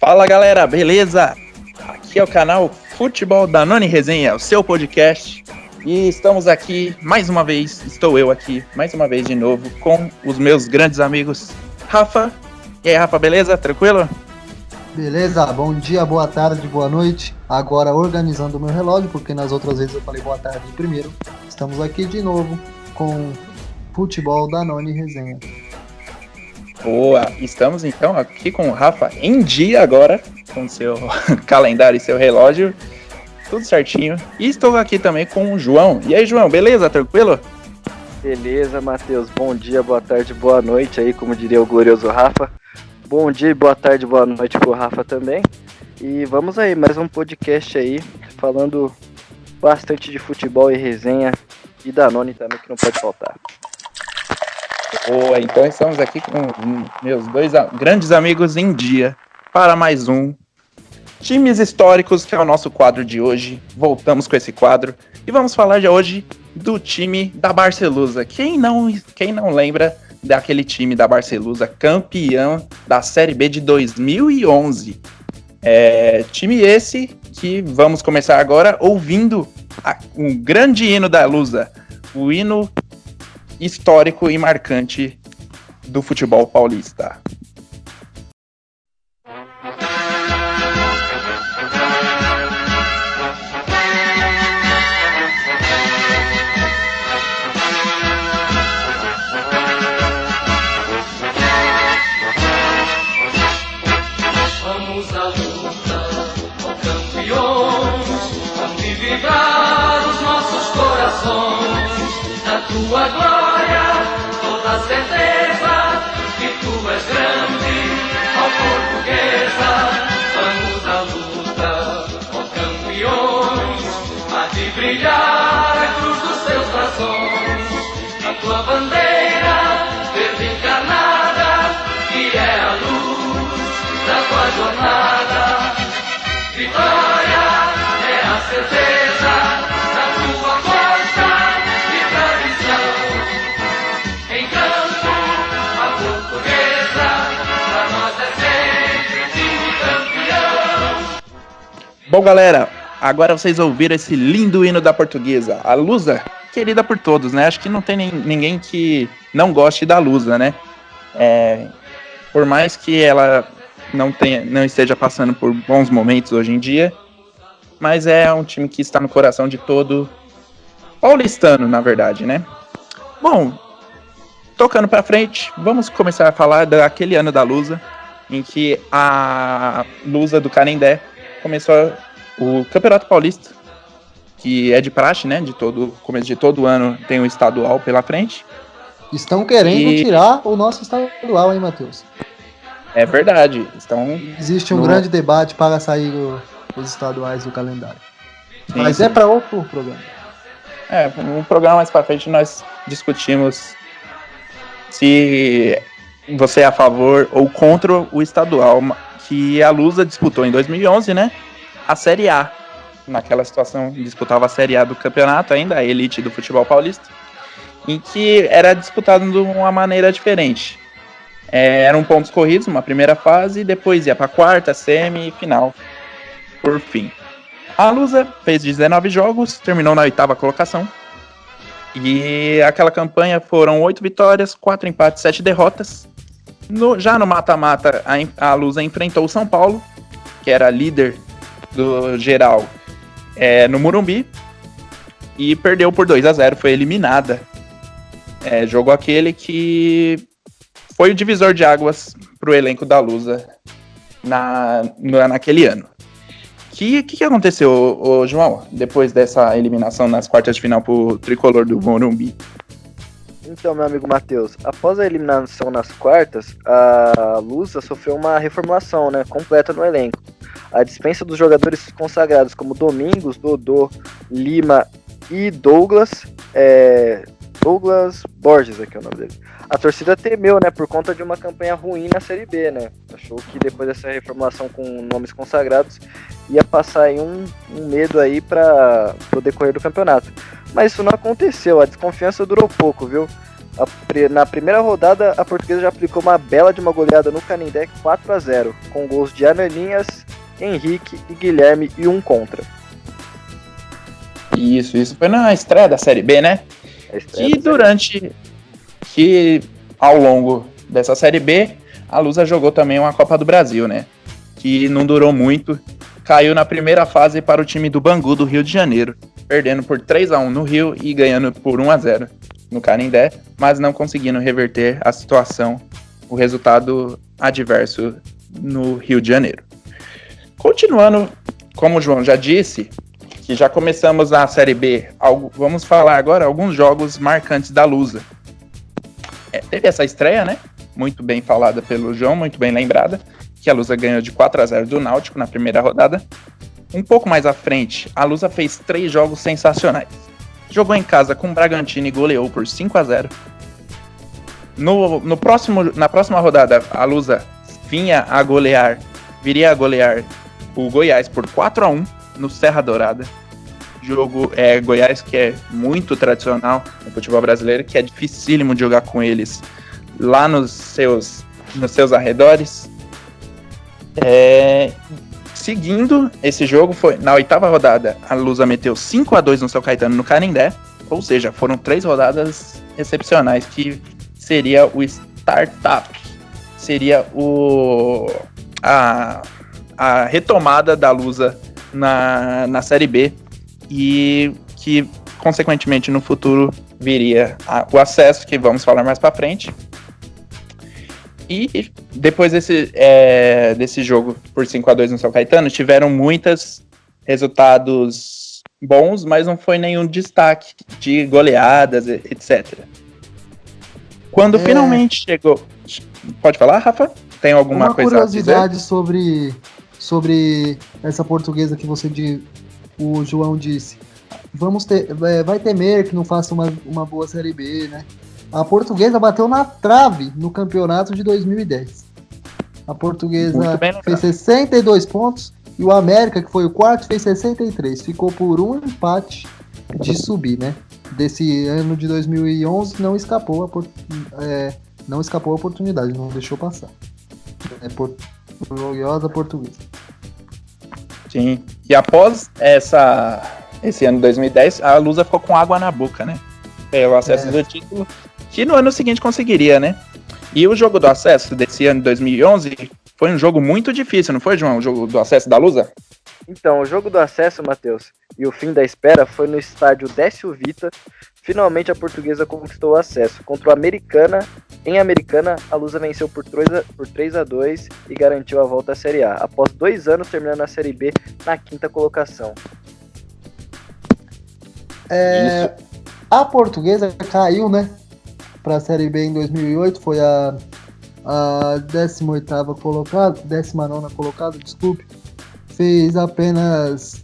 Fala galera, beleza? Aqui é o canal Futebol Danone Resenha, o seu podcast. E estamos aqui mais uma vez, estou eu aqui mais uma vez de novo com os meus grandes amigos Rafa. E aí Rafa, beleza? Tranquilo? Beleza, bom dia, boa tarde, boa noite. Agora organizando o meu relógio, porque nas outras vezes eu falei boa tarde primeiro. Estamos aqui de novo com Futebol Danone Resenha. Boa, estamos então aqui com o Rafa em dia agora, com seu calendário e seu relógio, tudo certinho. E estou aqui também com o João. E aí João, beleza? Tranquilo? Beleza, Matheus, bom dia, boa tarde, boa noite aí, como diria o glorioso Rafa. Bom dia, boa tarde, boa noite pro Rafa também. E vamos aí, mais um podcast aí, falando bastante de futebol e resenha, e Danone também, que não pode faltar. Boa, então estamos aqui com meus dois grandes amigos em dia para mais um Times Históricos, que é o nosso quadro de hoje. Voltamos com esse quadro e vamos falar de hoje do time da Barcelusa. Quem não lembra daquele time da Barcelusa, campeão da Série B de 2011? Time esse que vamos começar agora ouvindo um grande hino da Lusa, o hino histórico e marcante do futebol paulista. Vamos à luta, ó campeões, onde vibrar os nossos corações, na tua glória, toda a certeza que tu és grande, ó portuguesa. Vamos à luta, ó campeões, há de brilhar a cruz dos teus braços, a tua bandeira verde encarnada, que é a luz da tua jornada. Vitória é a certeza da tua força e tradição. Em campo, a portuguesa, pra nós é sempre time campeão. Bom, galera, agora vocês ouviram esse lindo hino da Portuguesa, a Lusa, querida por todos, né? Acho que não tem ninguém que não goste da Lusa, né? Por mais que ela não esteja passando por bons momentos hoje em dia, mas é um time que está no coração de todo paulistano, na verdade, né? Bom, tocando pra frente, vamos começar a falar daquele ano da Lusa, em que a Lusa do Canindé começou o Campeonato Paulista, que é de praxe, né? Começo de todo ano tem um estadual pela frente. Estão querendo tirar o nosso estadual, hein, Matheus? É verdade. Existe um grande debate para sair os estaduais do calendário. Sim, mas sim. É para outro programa. Um programa mais pra frente nós discutimos se você é a favor ou contra o estadual, que a Lusa disputou em 2011, né? A Série A. Naquela situação, disputava a Série A do campeonato ainda, a elite do futebol paulista, em que era disputado de uma maneira diferente. Eram pontos corridos, uma primeira fase, e depois ia para a quarta, semi e final, por fim. A Lusa fez 19 jogos, terminou na 8ª colocação, e aquela campanha foram 8 vitórias, 4 empates, 7 derrotas. Já no mata-mata, a Lusa enfrentou o São Paulo, que era líder do geral no Morumbi, e perdeu por 2-0, foi eliminada. Jogo aquele que foi o divisor de águas para o elenco da Lusa naquele ano. O que aconteceu, João, depois dessa eliminação nas quartas de final para o tricolor do Morumbi? Então, meu amigo Matheus, após a eliminação nas quartas, a Lusa sofreu uma reformulação, né, completa no elenco. A dispensa dos jogadores consagrados como Domingos, Dodô, Lima e Douglas Borges, aqui é o nome dele. A torcida temeu, né, por conta de uma campanha ruim na Série B, né? Achou que depois dessa reformulação com nomes consagrados ia passar aí um medo aí para o decorrer do campeonato. Mas isso não aconteceu, a desconfiança durou pouco, viu? Na primeira rodada, a Portuguesa já aplicou uma bela de uma goleada no Canindé 4-0, com gols de Ananinhas, Henrique e Guilherme e um contra. Isso foi na estreia da Série B, né? Que ao longo dessa Série B, a Lusa jogou também uma Copa do Brasil, né? Que não durou muito, caiu na primeira fase para o time do Bangu do Rio de Janeiro, perdendo por 3-1 no Rio e ganhando por 1-0 no Canindé, mas não conseguindo reverter a situação, o resultado adverso no Rio de Janeiro. Continuando, como o João já disse, que já começamos na Série B, vamos falar agora alguns jogos marcantes da Lusa. Teve essa estreia, né? Muito bem falada pelo João, muito bem lembrada, que a Lusa ganhou de 4-0 do Náutico na primeira rodada. Um pouco mais à frente, a Lusa fez 3 jogos sensacionais. Jogou em casa com o Bragantino e goleou por 5-0. Na próxima rodada, a Lusa viria a golear o Goiás por 4-1 no Serra Dourada. Jogo Goiás, que é muito tradicional no futebol brasileiro, que é dificílimo de jogar com eles lá nos seus arredores. Seguindo esse jogo, foi na 8ª rodada, a Lusa meteu 5-2 no São Caetano no Canindé, ou seja, foram 3 rodadas excepcionais, que seria o startup, seria a retomada da Lusa na Série B, e que, consequentemente, no futuro viria o acesso, que vamos falar mais pra frente. E depois desse jogo por 5-2 no São Caetano, tiveram muitos resultados bons, mas não foi nenhum destaque de goleadas, etc. Quando finalmente chegou... Pode falar, Rafa? Tem alguma coisa a dizer? Uma curiosidade sobre essa Portuguesa que o João disse. Vai temer que não faça uma boa Série B, né? A Portuguesa bateu na trave no campeonato de 2010. A Portuguesa fez 62 pontos e o América, que foi o quarto, fez 63. Ficou por um empate de subir, né? Desse ano de 2011 não escapou a oportunidade, não deixou passar. Gloriosa Portuguesa. Sim. E após esse ano de 2010, a Lusa ficou com água na boca, né? Pelo acesso do título, que no ano seguinte conseguiria, né? E o jogo do acesso desse ano de 2011 foi um jogo muito difícil, não foi, João? O jogo do acesso da Lusa? Então, o jogo do acesso, Matheus, e o fim da espera foi no estádio Décio Vita. Finalmente a Portuguesa conquistou o acesso. Contra o Americana, em Americana, a Lusa venceu por 3-2 e garantiu a volta à Série A, após 2 anos terminando a Série B na 5ª colocação. A Portuguesa caiu, né, para a Série B em 2008, foi a 19ª colocada, desculpe. Fez apenas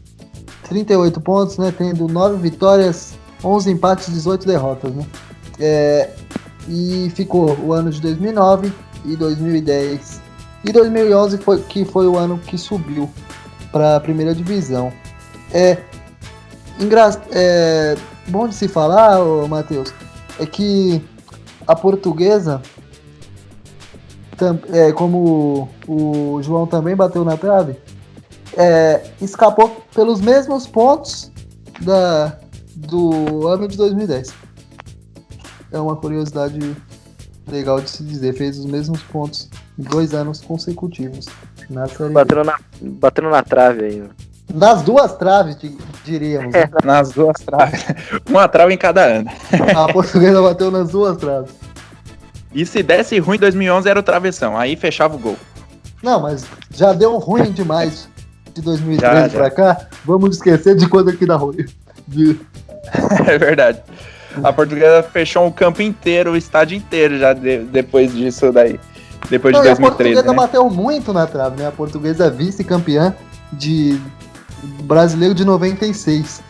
38 pontos, né, tendo 9 vitórias, 11 empates e 18 derrotas, né? E ficou o ano de 2009 e 2010 e 2011 foi o ano que subiu para a primeira divisão. Bom de se falar, Matheus, é que a Portuguesa, como o João também bateu na trave, escapou pelos mesmos pontos do ano de 2010. É uma curiosidade legal de se dizer. Fez os mesmos pontos em 2 anos consecutivos na Série B. Batendo na trave aí. Nas 2 traves, diríamos. Né? Nas 2 traves. Uma trave em cada ano. A Portuguesa bateu nas 2 traves. E se desse ruim em 2011 era o travessão. Aí fechava o gol. Não, mas já deu ruim demais de 2013 pra cá. Vamos esquecer de quando aqui dá ruim. É verdade. A Portuguesa fechou o campo inteiro, o estádio inteiro já depois disso daí. Depois de 2013, a Portuguesa bateu muito na trave, né? A Portuguesa é vice-campeã de brasileiro de 96.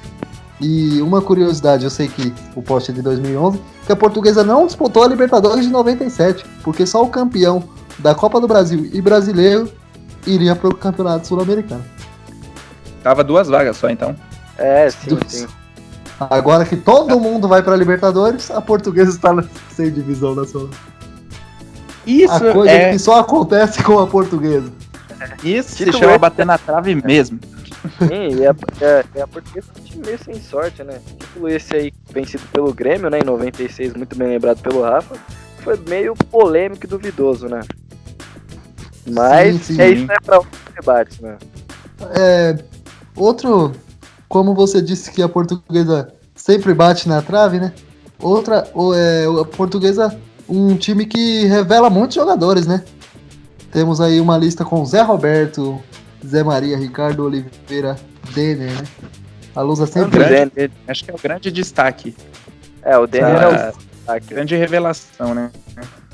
E uma curiosidade, eu sei que o post é de 2011, que a Portuguesa não disputou a Libertadores de 97, porque só o campeão da Copa do Brasil e brasileiro iria pro Campeonato Sul-Americano. Tava 2 vagas só, então. Sim. Agora que todo mundo vai pra Libertadores, a Portuguesa está sem divisão nacional. Isso A coisa que só acontece com a Portuguesa. Isso se chama bater na trave mesmo. Sim, e a Portuguesa é um time meio sem sorte, né? Título esse aí vencido pelo Grêmio, né? Em 96, muito bem lembrado pelo Rafa. Foi meio polêmico e duvidoso, né? Mas sim. isso é pra outros debates, né? Outro, como você disse que a Portuguesa sempre bate na trave, né? A Portuguesa, um time que revela muitos jogadores, né? Temos aí uma lista com Zé Roberto, Zé Maria, Ricardo Oliveira, Denner, né? A Lusa sempre... Acho que é o grande destaque. O Denner é o destaque. Grande revelação, né?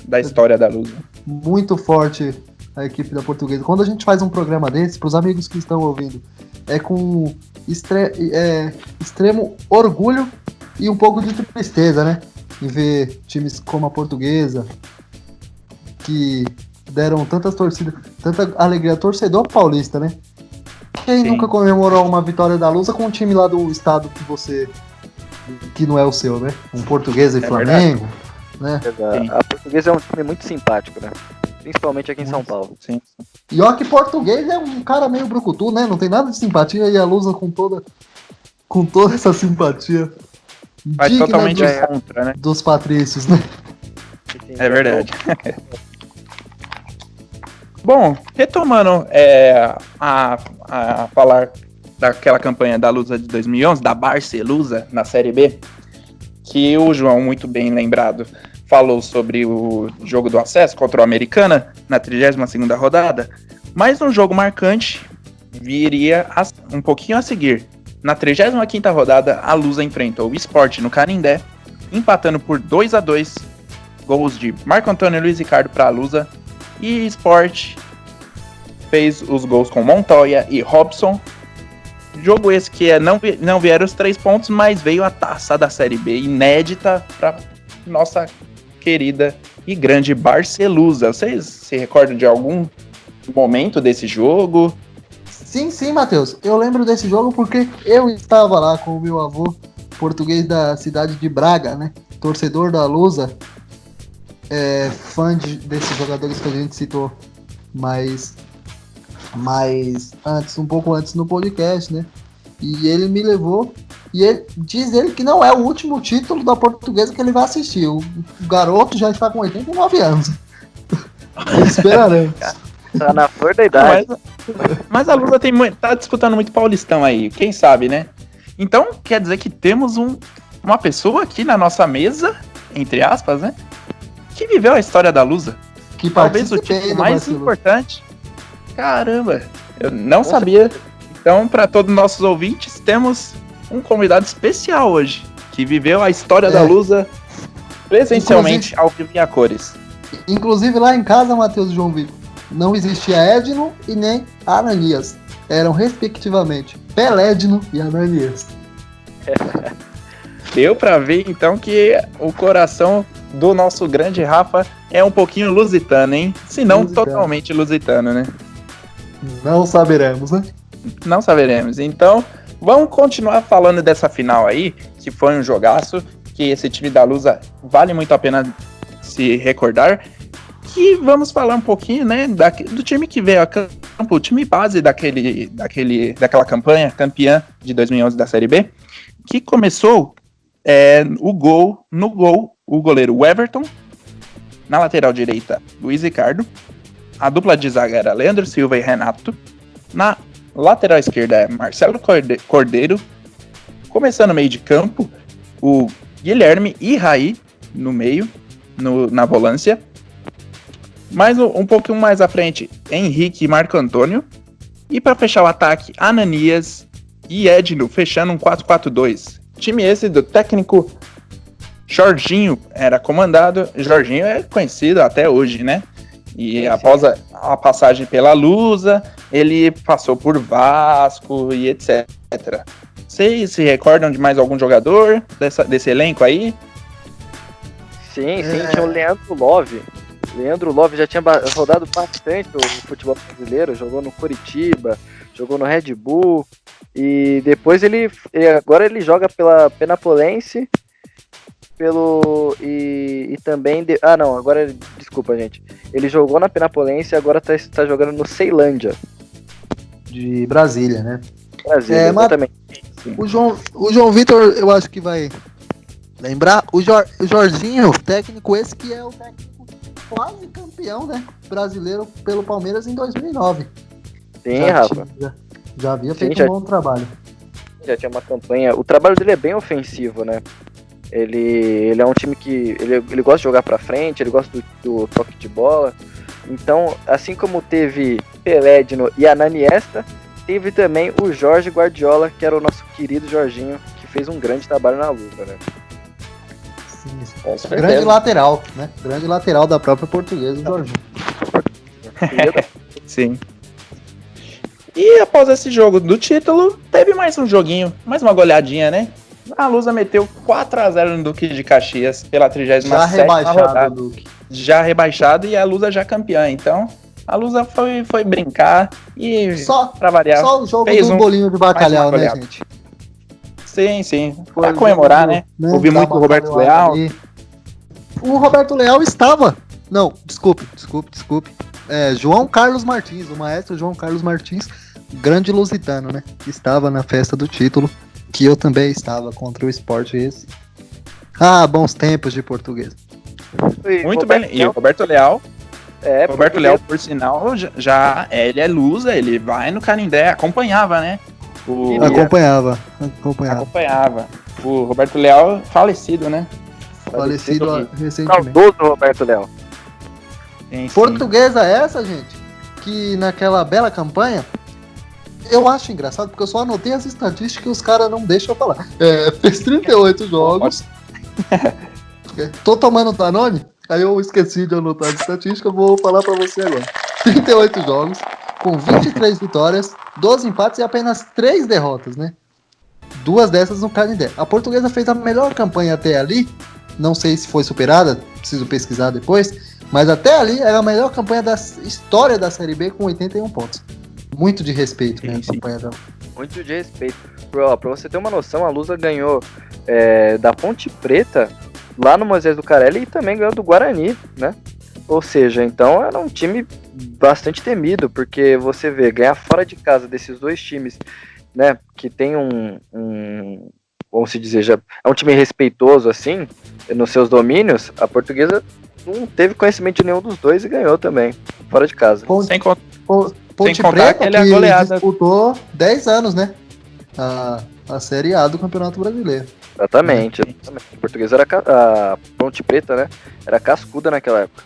Da história da Lusa. Muito forte a equipe da Portuguesa. Quando a gente faz um programa desse, para os amigos que estão ouvindo, é com extremo orgulho e um pouco de tristeza, né? Em ver times como a Portuguesa, que deram tantas torcidas, tanta alegria, torcedor paulista, né? Quem nunca comemorou uma vitória da Lusa com um time lá do estado que não é o seu, né? Um Portuguesa e Flamengo, né? A Portuguesa é um time muito simpático, né? Principalmente aqui em São Paulo. Sim. E ó que Português é um cara meio brucutu, né? Não tem nada de simpatia e a Lusa com toda essa simpatia. Vai totalmente contra, né? Dos patrícios, né? É verdade. Bom, retomando a falar daquela campanha da Lusa de 2011, da Barcelusa na Série B, que o João, muito bem lembrado, falou sobre o jogo do acesso contra o Americana na 32ª rodada, mas um jogo marcante viria um pouquinho a seguir. Na 35ª rodada, a Lusa enfrentou o Sport no Canindé, empatando por 2-2, gols de Marco Antônio e Luiz Ricardo para a Lusa, e Sport fez os gols com Montoya e Robson. Jogo esse que não vieram os 3 pontos, mas veio a taça da Série B inédita para nossa querida e grande Barcelusa. Vocês se recordam de algum momento desse jogo? Sim, Matheus. Eu lembro desse jogo porque eu estava lá com o meu avô, português da cidade de Braga, né? Torcedor da Lusa, fã desses jogadores que a gente citou mais antes, um pouco antes no podcast, né? E ele me levou, e diz ele que não é o último título da Portuguesa que ele vai assistir. O garoto já está com 89 anos. Esperaremos. Tá na flor da idade. Mas a Lusa tá disputando muito Paulistão aí, quem sabe, né? Então, quer dizer que temos uma pessoa aqui na nossa mesa, entre aspas, né? Que viveu a história da Lusa. Que talvez o título mais importante. Caramba, eu não sabia. Então, para todos os nossos ouvintes, temos um convidado especial hoje, que viveu a história da Lusa presencialmente, ao vivo e a cores. Inclusive lá em casa, Matheus e João Vitor, não existia Edno e nem Ananias. Eram, respectivamente, Pelédno e Ananias. Deu pra ver, então, que o coração do nosso grande Rafa é um pouquinho lusitano, hein? Se não, totalmente lusitano, né? Não saberemos, né? Não saberemos. Então, vamos continuar falando dessa final aí, que foi um jogaço, que esse time da Lusa vale muito a pena se recordar. Que vamos falar um pouquinho, né, do time que veio a campo, o time base daquela campanha, campeã de 2011 da Série B, que começou no gol, o goleiro Everton, na lateral direita, Luiz Ricardo, a dupla de zaga era Leandro Silva e Renato, na lateral esquerda é Marcelo Cordeiro, começando no meio de campo, o Guilherme e Raí no meio, na volância, mais um pouquinho mais à frente, Henrique e Marco Antônio, e para fechar o ataque, Ananias e Edno, fechando um 4-4-2. Time esse do técnico Jorginho era comandado. Jorginho é conhecido até hoje, né? E após a passagem pela Lusa, ele passou por Vasco e etc. Vocês se recordam de mais algum jogador desse elenco aí? Sim, tinha o Leandro Love. Leandro Love já tinha rodado bastante o futebol brasileiro, jogou no Coritiba, jogou no Red Bull E depois agora ele joga pela Penapolense, e também... desculpa, gente. Ele jogou na Penapolense e agora tá jogando no Ceilândia. De Brasília, né? Brasília, exatamente. O João Vitor, eu acho que vai lembrar. O Jorginho, técnico esse que é o técnico quase campeão, né? Brasileiro pelo Palmeiras em 2009. Sim, Rafa. Já havia feito um bom trabalho. Já tinha uma campanha. O trabalho dele é bem ofensivo, né? Ele é um time que ele gosta de jogar pra frente, ele gosta do toque de bola. Então, assim como teve Pelédino e Ananiesta, teve também o Jorge Guardiola, que era o nosso querido Jorginho, que fez um grande trabalho na luta, né? Sim. Grande lateral, né? Grande lateral da própria Portuguesa, o Jorginho. Sim. E após esse jogo do título, teve mais um joguinho, mais uma goleadinha, né? A Lusa meteu 4-0 no Duque de Caxias pela 37ª já rebaixado, rodada. Duque. Já rebaixado e a Lusa já campeã. Então, a Lusa foi brincar e, pra variar, só o jogo fez do bolinho de bacalhau, né, gente? Sim. Pra comemorar, né? Ouvi muito o Roberto Leal. Ali. O Roberto Leal estava... Não, desculpe. João Carlos Martins, o maestro João Carlos Martins, grande lusitano, né? Que estava na festa do título, que eu também estava contra o Sport esse. Bons tempos de Português. Muito bem. E o Roberto Leal... Roberto Leal, por sinal, ele é lusa, ele vai no Canindé, acompanhava, né? Acompanhava. O Roberto Leal, falecido, né? Falecido recentemente. Saudoso Roberto Leal. Sim. Portuguesa essa, gente, que naquela bela campanha, eu acho engraçado, porque eu só anotei as estatísticas que os caras não deixam eu falar. Fez 38 jogos. Tô tomando Danone, aí eu esqueci de anotar as estatísticas, vou falar pra você agora. 38 jogos, com 23 vitórias, 12 empates e apenas 3 derrotas, né? 2 dessas no Canindé. A Portuguesa fez a melhor campanha até ali, não sei se foi superada, preciso pesquisar depois, mas até ali era a melhor campanha da história da Série B com 81 pontos. Muito de respeito, né? A campanha dela. Muito de respeito. Pra você ter uma noção, a Lusa ganhou da Ponte Preta, lá no Moisés do Carelli, e também ganhou do Guarani, né? Ou seja, então era um time bastante temido, porque você vê, ganhar fora de casa desses dois times, né, que tem vamos se dizer, já é um time respeitoso, assim, nos seus domínios, a Portuguesa não teve conhecimento de nenhum dos dois e ganhou também, fora de casa. Sem contar Preta, que ele é goleada. Disputou 10 anos, né? A Série A do Campeonato Brasileiro. Exatamente. A Portuguesa a Ponte Preta, né? Era cascuda naquela época.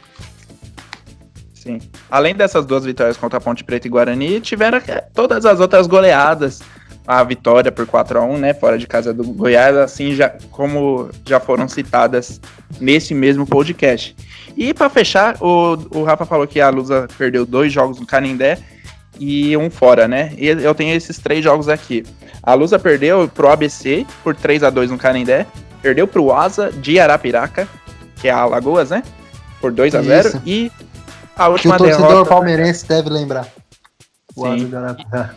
Sim. Além dessas 2 vitórias contra a Ponte Preta e Guarani, tiveram todas as outras goleadas. A vitória por 4-1, né? Fora de casa do Goiás, assim como já foram citadas nesse mesmo podcast. E para fechar, o Rafa falou que a Lusa perdeu 2 jogos no Canindé e um fora, né? E eu tenho esses 3 jogos aqui. A Lusa perdeu pro ABC por 3-2 no Canindé, perdeu pro Asa de Arapiraca, que é a Alagoas, né? Por 2-0, e a última derrota... Que o torcedor derrota... palmeirense deve lembrar. O Sim. Asa de Arapiraca.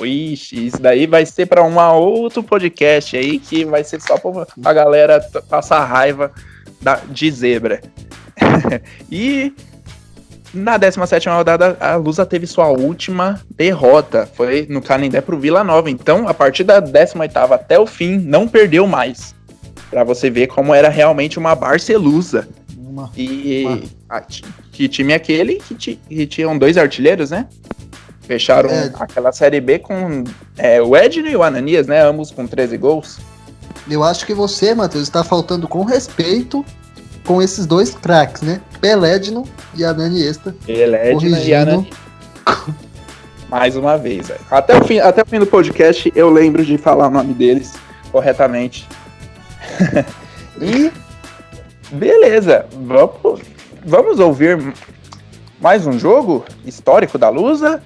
Ixi, isso daí vai ser para um outro podcast aí, que vai ser só pra galera passar raiva de zebra. E na 17ª rodada, a Lusa teve sua última derrota. Foi no Canindé pro Vila Nova. Então, a partir da 18ª até o fim, não perdeu mais. Pra você ver como era realmente uma Barcelusa. Que time é aquele que tinham 2 artilheiros, né? Fecharam aquela Série B com o Edno e o Ananias, né? Ambos com 13 gols. Eu acho que você, Matheus, está faltando com respeito com esses 2 craques, né? Pelédino e Ananiesta. Pelédino e Ananiesta. Mais uma vez. Até o fim do podcast eu lembro de falar o nome deles corretamente. E beleza, vamos ouvir mais um jogo histórico da Lusa.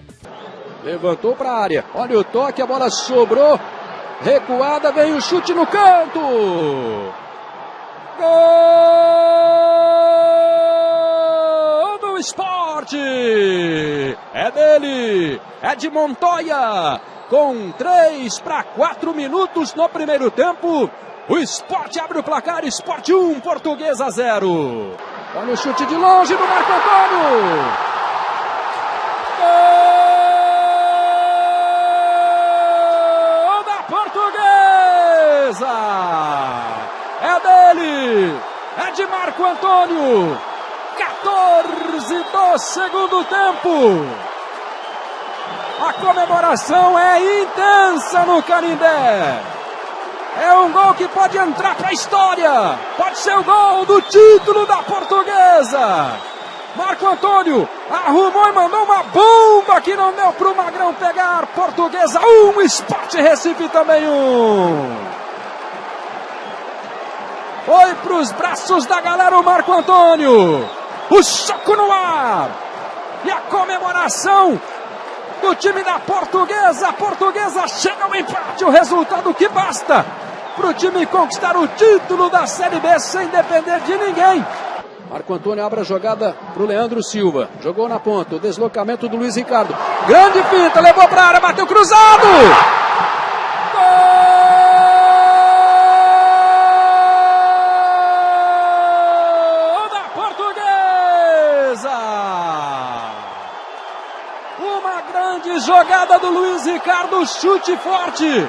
Levantou para a área, olha o toque, a bola sobrou, recuada, vem o chute no canto, gol do Sport, é dele, é de Montoya, Com 3 para 4 minutos no primeiro tempo, o Sport abre o placar, Sport 1, Portuguesa 0. Olha o chute de longe do Marco Antônio. Gol da Portuguesa. É dele, é de Marco Antônio. 14 do segundo tempo. A comemoração é intensa no Canindé. É um gol que pode entrar para a história. Pode ser o gol do título da Portuguesa. Marco Antônio arrumou e mandou uma bomba que não deu para o Magrão pegar. Portuguesa 1, Sport Recife também 1. Foi para os braços da galera o Marco Antônio. O soco no ar. E a comemoração do time da Portuguesa. A Portuguesa chega ao empate, o resultado que basta para o time conquistar o título da Série B sem depender de ninguém. Marco Antônio abre a jogada para o Leandro Silva. Jogou na ponta, o deslocamento do Luiz Ricardo. Grande finta, levou para a área, bateu cruzado. Gol da Portuguesa. Uma grande jogada do Luiz Ricardo, chute forte.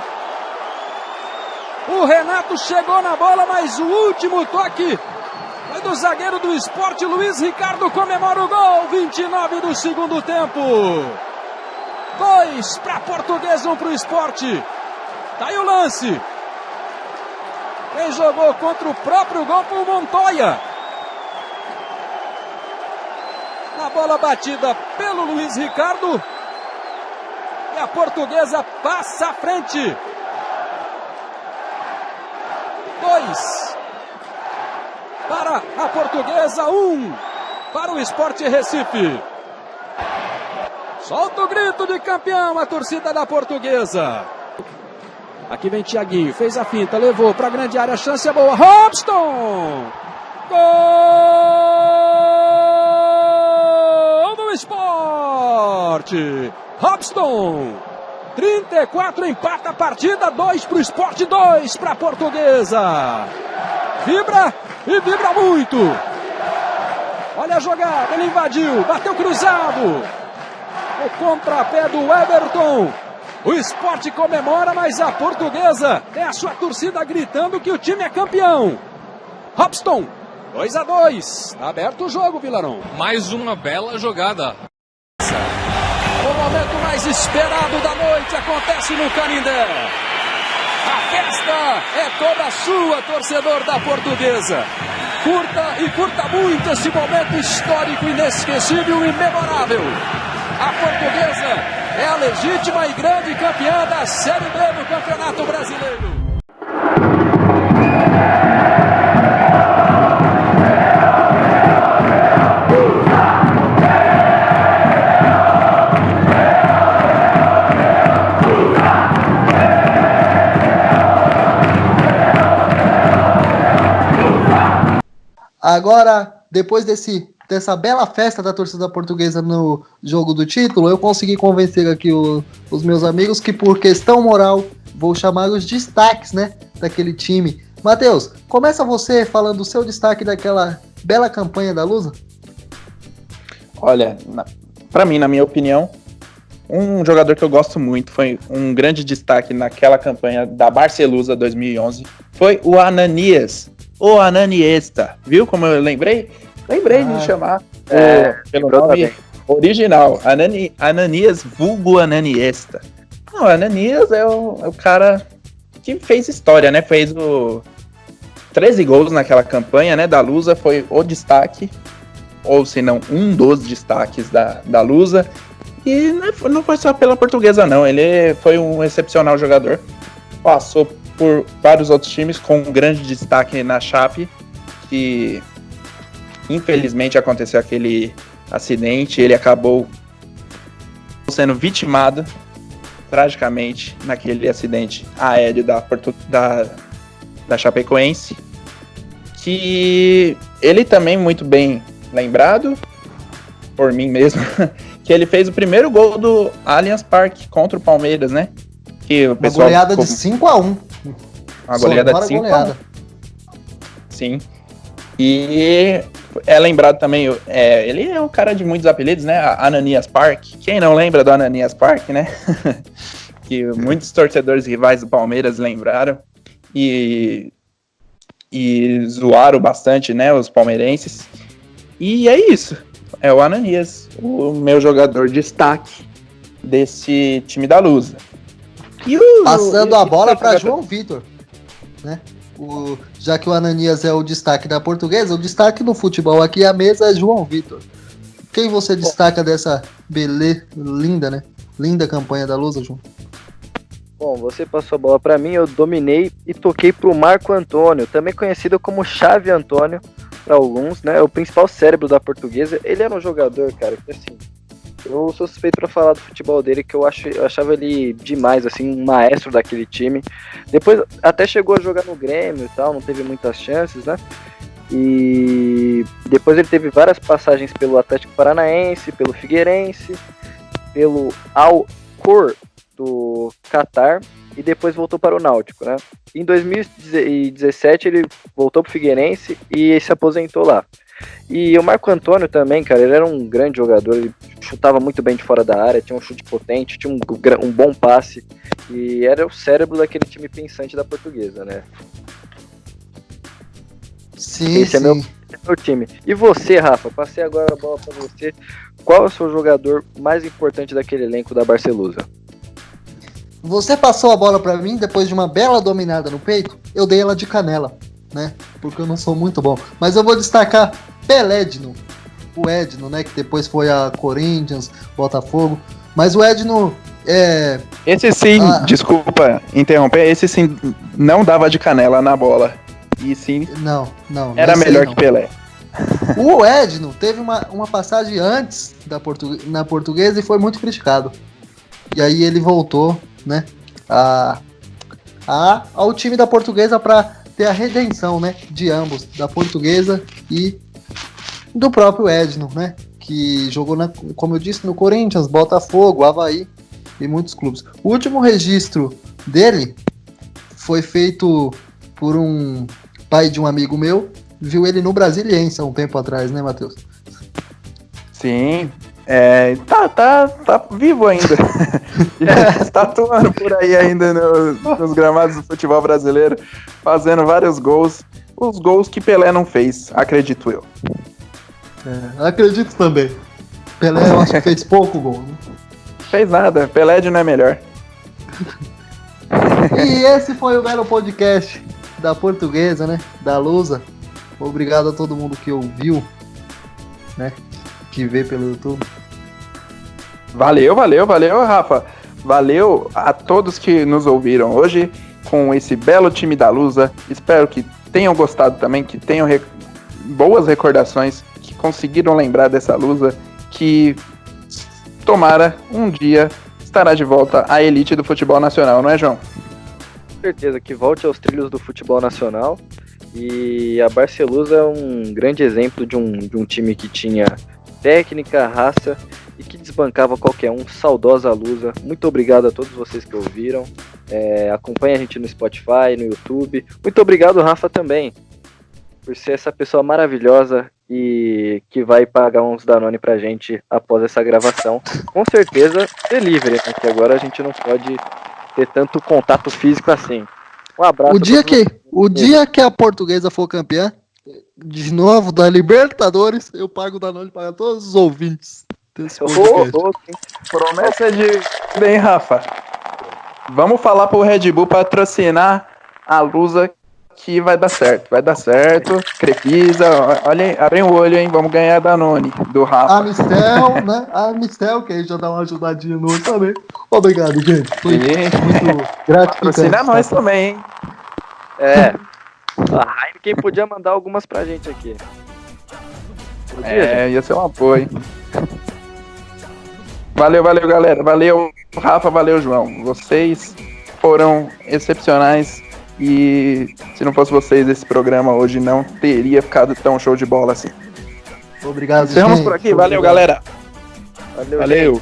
O Renato chegou na bola, mas o último toque foi do zagueiro do Sport. Luiz Ricardo comemora o gol, 29 do segundo tempo. 2 para a Portuguesa, 1 para o Sport. Tá aí o lance. Quem jogou contra o próprio gol foi o Montoya. Na bola batida pelo Luiz Ricardo. E a Portuguesa passa à frente. 2 para a Portuguesa, 1 para o Sport Recife. Solta o grito de campeão a torcida da Portuguesa. Aqui vem Thiaguinho, fez a finta, levou para a grande área, a chance é boa. Robson! Gol do Sport! Robson! 34 empata a partida, 2 para o Sport, 2 para a Portuguesa. Vibra e vibra muito. Olha a jogada, ele invadiu, bateu cruzado. O contrapé do Everton. O Sport comemora, mas a Portuguesa tem a sua torcida gritando que o time é campeão. Robson, 2-2. Tá aberto o jogo, Vilarão. Mais uma bela jogada. O momento mais esperado da noite acontece no Canindé. A festa é toda sua, torcedor da Portuguesa. Curta muito esse momento histórico, inesquecível e memorável. A Portuguesa é a legítima e grande campeã da Série B do Campeonato Brasileiro. Agora, depois dessa bela festa da torcida portuguesa no jogo do título, eu consegui convencer aqui os meus amigos que, por questão moral, vou chamar os destaques, né, daquele time. Matheus, começa você falando o seu destaque daquela bela campanha da Lusa. Olha, pra mim, na minha opinião, um jogador que eu gosto muito, foi um grande destaque naquela campanha da Barcelusa 2011, foi o Ananias. O Ananiesta, viu como eu lembrei? Lembrei de chamar pelo nome original, Ananias vulgo Ananiesta. Não, Ananias é o cara que fez história, né? Fez 13 gols naquela campanha, né? Da Lusa, foi o destaque, ou se não, um dos destaques da Lusa. E não foi só pela Portuguesa, não. Ele foi um excepcional jogador. Passou por vários outros times com um grande destaque na Chape, que infelizmente aconteceu aquele acidente. Ele acabou sendo vitimado tragicamente naquele acidente aéreo da Chapecoense, que ele também muito bem lembrado por mim mesmo, que ele fez o primeiro gol do Allianz Parque contra o Palmeiras, né? que o Uma pessoal goleada de 5-1. uma goleada de 5 goleada. Sim. E é lembrado também, ele é um cara de muitos apelidos, né? Ananias Park. Quem não lembra do Ananias Park, né? Que muitos torcedores rivais do Palmeiras lembraram e zoaram bastante, né? Os palmeirenses. E é isso. É o Ananias, o meu jogador de destaque desse time da Lusa. Passando a bola para João Vitor, né? Já que o Ananias é o destaque da Portuguesa, o destaque do futebol aqui à mesa é João Vitor. Quem você destaca dessa beleza linda, né? Linda campanha da Lusa, João? Bom, você passou a bola para mim, eu dominei e toquei pro Marco Antônio, também conhecido como Chave Antônio para alguns, né? O principal cérebro da Portuguesa. Ele era um jogador, cara, que assim, eu sou suspeito pra falar do futebol dele, que eu achava ele demais, assim, um maestro daquele time. Depois até chegou a jogar no Grêmio e tal, não teve muitas chances, né? E depois ele teve várias passagens pelo Atlético Paranaense, pelo Figueirense, pelo Al-Khor do Catar e depois voltou para o Náutico, né? Em 2017 ele voltou pro Figueirense e se aposentou lá. E o Marco Antônio também, cara, ele era um grande jogador, ele chutava muito bem de fora da área, tinha um chute potente, tinha um bom passe e era o cérebro daquele time pensante da Portuguesa, né? Sim, esse é meu time. E você, Rafa, passei agora a bola para você. Qual é o seu jogador mais importante daquele elenco da Barcelusa? Você passou a bola para mim depois de uma bela dominada no peito, eu dei ela de canela, né? Porque eu não sou muito bom. Mas eu vou destacar Pelédno, o Edno, né? Que depois foi a Corinthians, Botafogo. Mas o Edno Esse sim, desculpa interromper, esse sim não dava de canela na bola. E sim, não era melhor que Pelé. O Edno teve uma passagem antes na Portuguesa e foi muito criticado. E aí ele voltou, né, ao time da Portuguesa para ter a redenção, né, de ambos, da Portuguesa e do próprio Edno, né, que jogou, como eu disse, no Corinthians, Botafogo, Avaí e muitos clubes. O último registro dele foi feito por um pai de um amigo meu, viu ele no Brasiliense há um tempo atrás, né, Matheus? Sim, tá vivo ainda. Está atuando por aí ainda nos gramados do futebol brasileiro, fazendo vários gols. Os gols que Pelé não fez, acredito eu. Acredito também. Pelé, eu acho que fez pouco gol, né? Fez nada, Pelé não é melhor. E esse foi o belo podcast da Portuguesa, né? Da Lusa. Obrigado a todo mundo que ouviu, né? Que vê pelo YouTube. Valeu, Rafa. Valeu a todos que nos ouviram hoje com esse belo time da Lusa. Espero que tenham gostado também, que tenham boas recordações, que conseguiram lembrar dessa Lusa, que tomara um dia estará de volta à elite do futebol nacional, não é, João? Com certeza, que volte aos trilhos do futebol nacional. E a Barcelusa é um grande exemplo de um time que tinha técnica, raça e que desbancava qualquer um. Saudosa Lusa. Muito obrigado a todos vocês que ouviram. Acompanhe a gente no Spotify, no YouTube. Muito obrigado, Rafa, também, por ser essa pessoa maravilhosa e que vai pagar uns Danone pra gente após essa gravação. Com certeza, delivery, né? Que agora a gente não pode ter tanto contato físico assim. Um abraço. O dia que a Portuguesa for campeã, de novo, da Libertadores, eu pago o Danone para todos os ouvintes desse podcast. Promessa de... Bem, Rafa, vamos falar pro Red Bull patrocinar a Lusa, que vai dar certo, Crefisa, olha, abrem o olho, hein, vamos ganhar a Danone do Rafa. A Mistel, né, a Mistel, que aí já dá uma ajudadinha no outro também. Obrigado, gente, foi muito gratificante. Patrocina nós também, hein. A Heineken podia mandar algumas pra gente aqui. Ia ser uma boa, hein. Valeu, galera, valeu, Rafa, valeu, João, vocês foram excepcionais. E se não fosse vocês, esse programa hoje não teria ficado tão show de bola assim. Obrigado, Encerramos por aqui. Valeu, galera. Valeu.